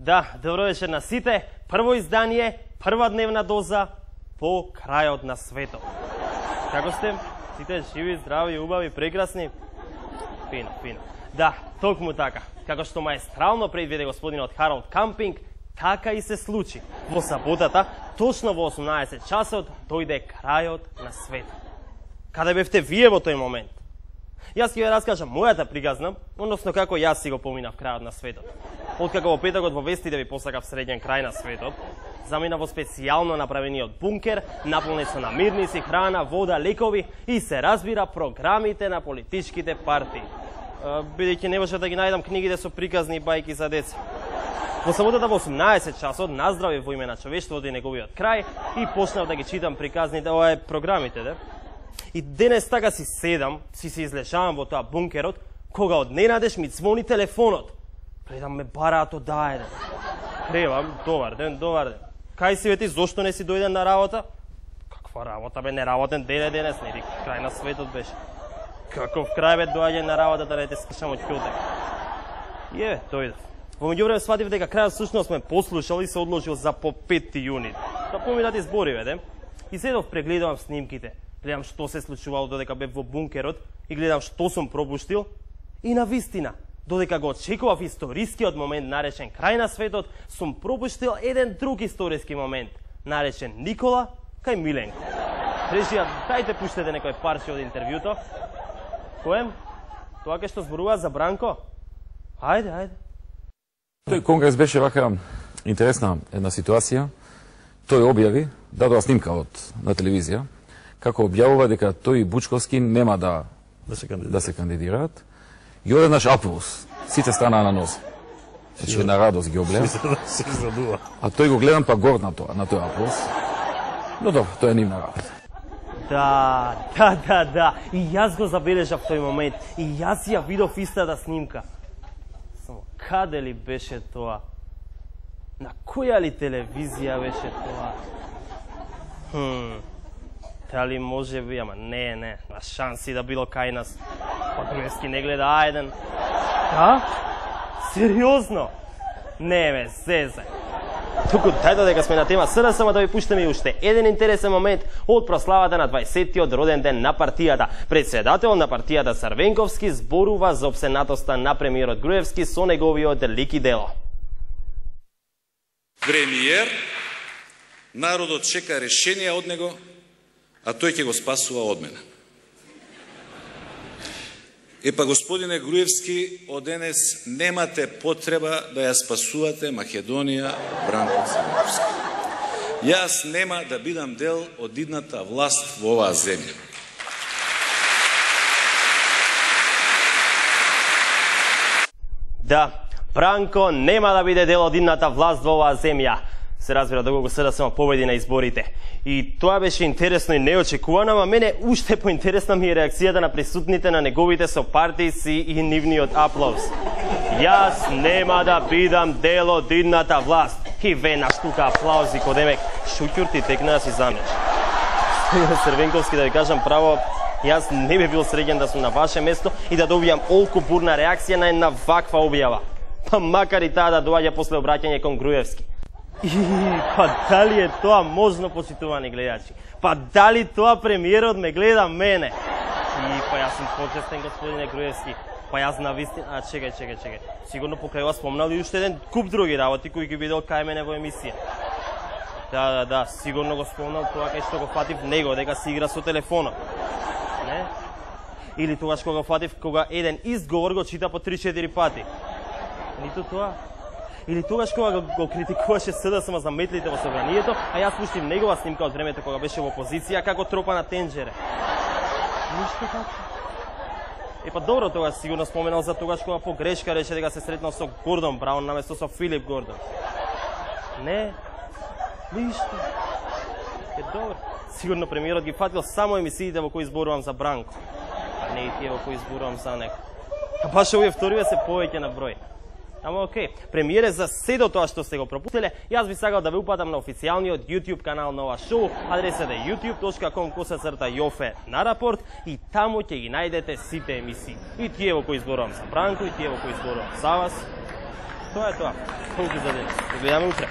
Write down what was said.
Да, добро вечер на сите. Прво издание, прва дневна доза по крајот на светот. Како сте? Сите живи, здрави, убави, прекрасни? Фино, фино. Да, токму така. Како што маестрално предвиде господинот Харалд Кампинг, така и се случи. Во саботата, точно во 18 часот, дојде крајот на светот. Каде бевте вие во тој момент? Јас ќе ја раскажам мојата приказна, односно како јас си го поминав крајот на светот. Откако во петокот во вестите ви посакав среден крај на светот, замина во специјално направениот бункер, наполнет со намирници, храна, вода, лекови и се разбира програмите на политичките партии. Бидејќи не може да ги најдам книгите со приказни бајки за деца. Во саботата во 18 часот наздраве во име на човештвото и неговиот крај и почнав да ги читам приказните програмите, да? И денес така си седам, си се излежавам во тоа бункерот, кога одненадеж ми звони телефонот. Гледам ме бараат од дајде. Кревам, добар ден, добар ден. Кај си бе ти, зошто не си дојден на работа? Каква работа бе, неработен ден е денес, нели крај на светот беше. Каков крај бе доаѓање на работа да не те слушам од ќотек. И еве, дојдов. Во меѓувреме сватив дека крајот всушност ме послушал и се одложил за по 5 јуни. Да поминат избориве, де? И седов прегледувам снимките. Гледам што се случувало додека бев во бункерот и гледам што сум пропуштил. И на вистина, додека го очекував историскиот момент наречен крај на светот, сум пропуштил еден друг историски момент, наречен Никола кај Миленко. Режија, дајте пуштете некој парче од интервјуто. Коем? Тоа кај што зборува за Бранко? Ајде, ајде. Тој конгрес беше вака интересна една ситуација. Тој објави, дадоа снимка на телевизија, како објавува дека тој и Бучковски нема да се кандидираат. И одеднаш аплауз. Сите станаа на нозе. Значи на радост ги облеа. А тој го гледам па горд на тој аплауз. Но добро, тоа е нивна работа. Да. И јас го забележав тој момент. И јас ја видов истата снимка. Само, каде ли беше тоа? На која ли телевизија беше тоа? Дали може би, ама не, на шанси да било кај нас. Па Груевски не гледа ајден. Да? Сериозно? Не ме зезе. Туку дајте дека сме на тема СДСМ да ви пуштаме и уште еден интересен момент од прославата на 20-тиот роден ден на партијата. Председател на партијата Црвенковски зборува за опсенатоста на премиерот Груевски со неговиот лик и дело. Премиер, народот чека решение од него, а тој ќе го спасува од мене. Епа, господине Груевски, од денес немате потреба да ја спасувате Македонија Бранко Црвенковски. Јас нема да бидам дел од идната власт во оваа земја. Да, Бранко нема да биде дел од идната власт во оваа земја. Се разбира доколку СДСМ победи на изборите. И тоа беше интересно и неочекувано, ама мене уште поинтересна ми е реакцијата на присутните на неговите сопартијци и нивниот аплауз. Јас нема да бидам дел од идната власт. И веднаш тука аплаузи кod демек шуќур ти текна да си замнеш. Црвенковски, да ви кажам право, јас не би бил среќен да сум на ваше место и да добијам олку бурна реакција на една ваква објава. Па макар и таа да доаѓа после обраќање кон Груевски. Па дали е тоа можно, почитувани гледачи? Па дали тоа премиерот ме гледа мене? Па јас сум почестен, господине Груевски. Па јас на вистина... Чекај. Сигурно покрај вас спомнал и уште еден куп други работи кои ги видел кај мене во емисија. Да, сигурно го спомнал тоа кај што го фатив него, дека си игра со телефонот. Не? Или тогаш кога го фатив, кога еден изговор го чита по 3-4 пати. Ниту тоа. Или тогаш кога го критикуваше СДСМ за метлите во собранието, а јас пуштив негова снимка од времето кога беше во опозиција како тропа на тенџере. Ништо така. Епа добро, тогаш сигурно споменал за тогаш кога по грешка рече дека се сретнал со Гордон Браун наместо со Филип Гордон. Не. Ништо. Добро. Сигурно премиерот ги фатил само емисиите во кои зборувам за Бранко, а не и тие во кои зборувам за него. А баш овие вториве се повеќе на број. Ама окей, премиере, за седо тоа што сте го пропустиле, јас би сакал да ве упатам на официјалниот YouTube канал на ова шоу, адресата е youtube.com/Jofe на рапорт и таму ќе ги најдете сите емисии. И тие во кои зборувам за Бранко, и тие во кои зборувам за вас. тоа е тоа. Толку за денес. Се видиме утре.